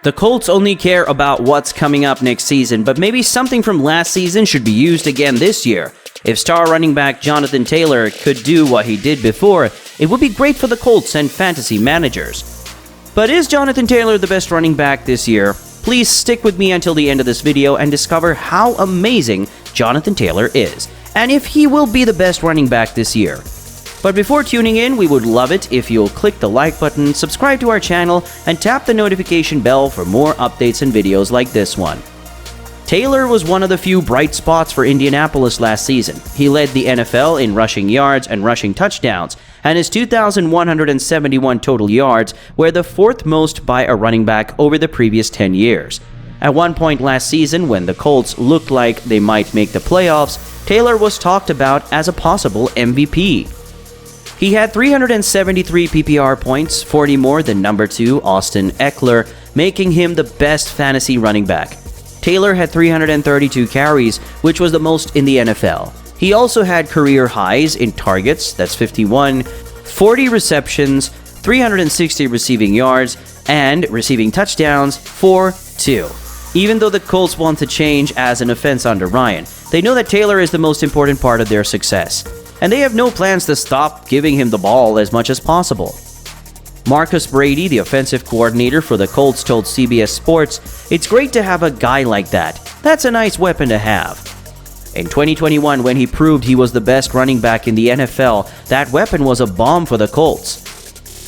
The Colts only care about what's coming up next season, but maybe something from last season should be used again this year. If star running back Jonathan Taylor could do what he did before, it would be great for the Colts and fantasy managers. But is Jonathan Taylor the best running back this year? Please stick with me until the end of this video and discover how amazing Jonathan Taylor is, and if he will be the best running back this year. But before tuning in, we would love it if you'll click the like button, subscribe to our channel, and tap the notification bell for more updates and videos like this one. Taylor was one of the few bright spots for Indianapolis last season. He led the NFL in rushing yards and rushing touchdowns, and his 2,171 total yards were the fourth most by a running back over the previous 10 years. At one point last season, when the Colts looked like they might make the playoffs, Taylor was talked about as a possible MVP. He had 373 PPR points, 40 more than number 2 Austin Eckler, making him the best fantasy running back. Taylor had 332 carries, which was the most in the NFL. He also had career highs in targets, that's 51, 40 receptions, 360 receiving yards, and receiving touchdowns, 2. Even though the Colts want to change as an offense under Ryan, they know that Taylor is the most important part of their success, and they have no plans to stop giving him the ball as much as possible. Marcus Brady, the offensive coordinator for the Colts, told CBS Sports, "It's great to have a guy like that. That's a nice weapon to have." In 2021, when he proved he was the best running back in the NFL, that weapon was a bomb for the Colts.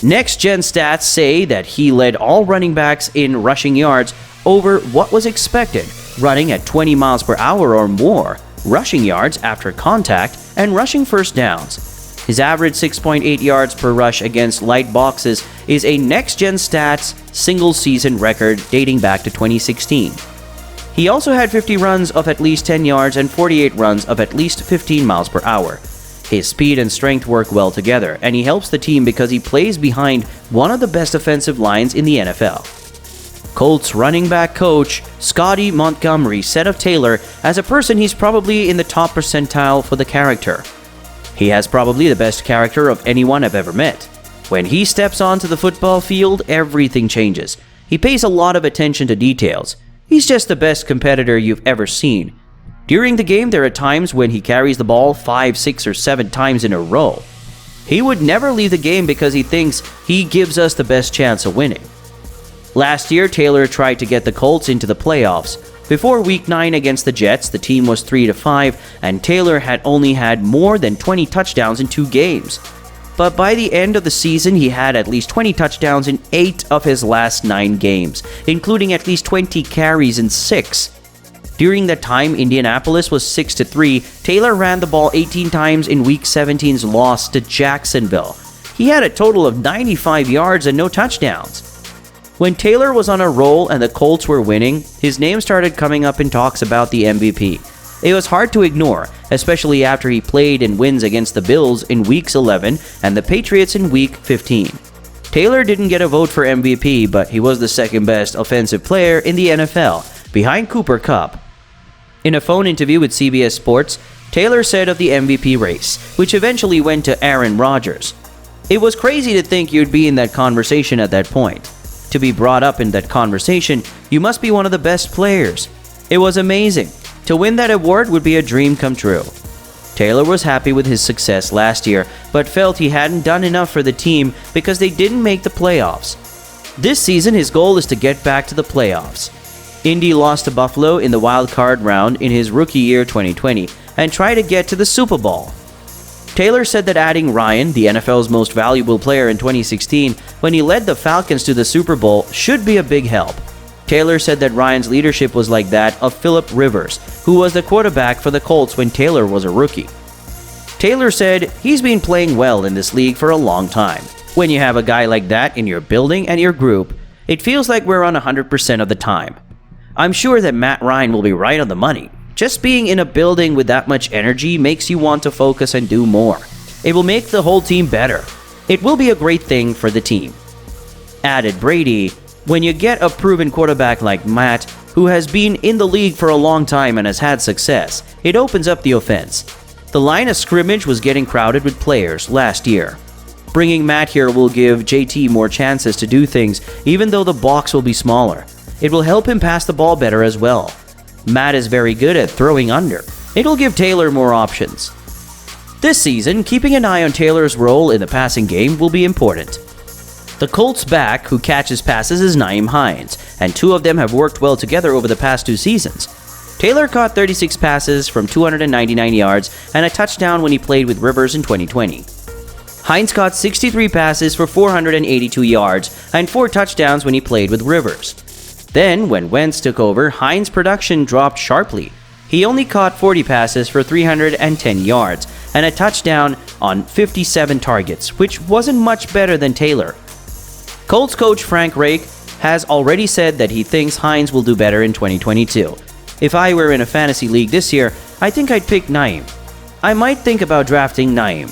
Next-gen stats say that he led all running backs in rushing yards over what was expected, running at 20 miles per hour or more, rushing yards after contact, and rushing first downs. His average 6.8 yards per rush against light boxes is a next-gen stats single-season record dating back to 2016. He also had 50 runs of at least 10 yards and 48 runs of at least 15 miles per hour. His speed and strength work well together, and he helps the team because he plays behind one of the best offensive lines in the NFL. Colts running back coach Scotty Montgomery said of Taylor, as a person, he's probably in the top percentile for the character. He has probably the best character of anyone I've ever met. When he steps onto the football field, everything changes. He pays a lot of attention to details. He's just the best competitor you've ever seen. During the game, there are times when he carries the ball 5, 6, or 7 times in a row. He would never leave the game because he thinks he gives us the best chance of winning. Last year, Taylor tried to get the Colts into the playoffs. Before Week 9 against the Jets, the team was 3-5, and Taylor had only had more than 20 touchdowns in 2 games. But by the end of the season, he had at least 20 touchdowns in 8 of his last 9 games, including at least 20 carries in 6. During that time, Indianapolis was 6-3. Taylor ran the ball 18 times in Week 17's loss to Jacksonville. He had a total of 95 yards and no touchdowns. When Taylor was on a roll and the Colts were winning, his name started coming up in talks about the MVP. It was hard to ignore, especially after he played in wins against the Bills in Weeks 11 and the Patriots in Week 15. Taylor didn't get a vote for MVP, but he was the second best offensive player in the NFL, behind Cooper Kupp. In a phone interview with CBS Sports, Taylor said of the MVP race, which eventually went to Aaron Rodgers, "It was crazy to think you'd be in that conversation at that point. To be brought up in that conversation, you must be one of the best players. It was amazing. To win that award would be a dream come true." Taylor was happy with his success last year, but felt he hadn't done enough for the team because they didn't make the playoffs. This season, his goal is to get back to the playoffs. Indy lost to Buffalo in the wild card round in his rookie year 2020 and tried to get to the Super Bowl. Taylor said that adding Ryan, the NFL's most valuable player in 2016, when he led the Falcons to the Super Bowl, should be a big help. Taylor said that Ryan's leadership was like that of Philip Rivers, who was the quarterback for the Colts when Taylor was a rookie. Taylor said he's been playing well in this league for a long time. When you have a guy like that in your building and your group, it feels like we're on 100% of the time. I'm sure that Matt Ryan will be right on the money. Just being in a building with that much energy makes you want to focus and do more. It will make the whole team better. It will be a great thing for the team. Added Brady, "When you get a proven quarterback like Matt, who has been in the league for a long time and has had success, it opens up the offense. The line of scrimmage was getting crowded with players last year. Bringing Matt here will give JT more chances to do things, even though the box will be smaller. It will help him pass the ball better as well. Matt is very good at throwing under. It'll give Taylor more options. This season, keeping an eye on Taylor's role in the passing game will be important. The Colts back who catches passes is Nyheim Hines, and two of them have worked well together over the past 2 seasons. Taylor caught 36 passes from 299 yards and a touchdown when he played with Rivers in 2020. Hines caught 63 passes for 482 yards and 4 touchdowns when he played with Rivers. Then, when Wentz took over, Hines' production dropped sharply. He only caught 40 passes for 310 yards and a touchdown on 57 targets, which wasn't much better than Taylor. Colts coach Frank Reich has already said that he thinks Hines will do better in 2022. If I were in a fantasy league this year, I think I'd pick Nyheim. I might think about drafting Nyheim.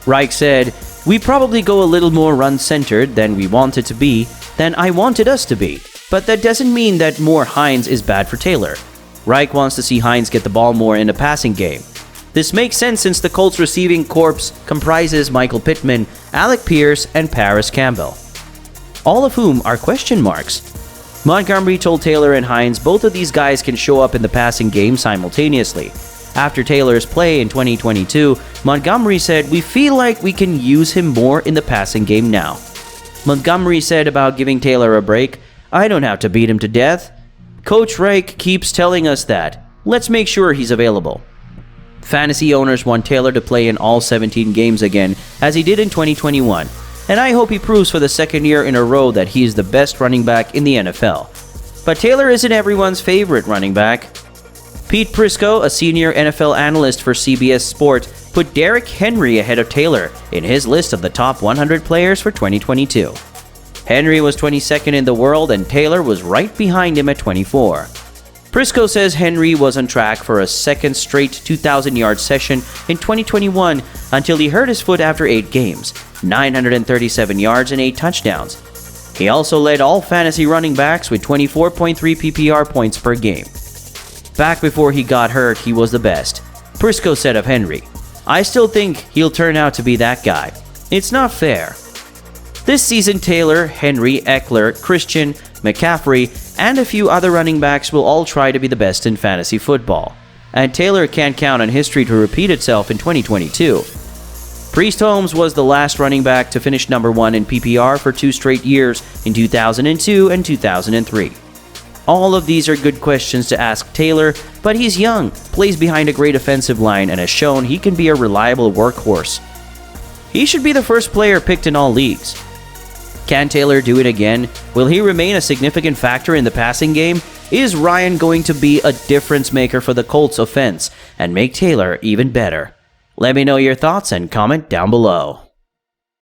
Reich said, "We probably go a little more run-centered than we wanted to be, than I wanted us to be. But that doesn't mean that more Hines is bad for Taylor. Reich wants to see Hines get the ball more in the passing game. This makes sense since the Colts receiving corps comprises Michael Pittman, Alec Pierce, and Paris Campbell, all of whom are question marks." Montgomery told Taylor and Hines both of these guys can show up in the passing game simultaneously. After Taylor's play in 2022, Montgomery said, "We feel like we can use him more in the passing game now." Montgomery said about giving Taylor a break, "I don't have to beat him to death. Coach Reich keeps telling us that. Let's make sure he's available." Fantasy owners want Taylor to play in all 17 games again, as he did in 2021, and I hope he proves for the second year in a row that he is the best running back in the NFL. But Taylor isn't everyone's favorite running back. Pete Prisco, a senior NFL analyst for CBS Sport, put Derrick Henry ahead of Taylor in his list of the top 100 players for 2022. Henry was 22nd in the world and Taylor was right behind him at 24. Prisco says Henry was on track for a second straight 2,000-yard session in 2021 until he hurt his foot after 8 games, 937 yards and 8 touchdowns. He also led all fantasy running backs with 24.3 PPR points per game. Back before he got hurt, he was the best. Prisco said of Henry, "I still think he'll turn out to be that guy. It's not fair." This season, Taylor, Henry, Eckler, Christian, McCaffrey, and a few other running backs will all try to be the best in fantasy football. And Taylor can't count on history to repeat itself in 2022. Priest Holmes was the last running back to finish number 1 in PPR for 2 straight years in 2002 and 2003. All of these are good questions to ask Taylor, but he's young, plays behind a great offensive line, and has shown he can be a reliable workhorse. He should be the first player picked in all leagues. Can Taylor do it again? Will he remain a significant factor in the passing game? Is Ryan going to be a difference maker for the Colts offense and make Taylor even better? Let me know your thoughts and comment down below.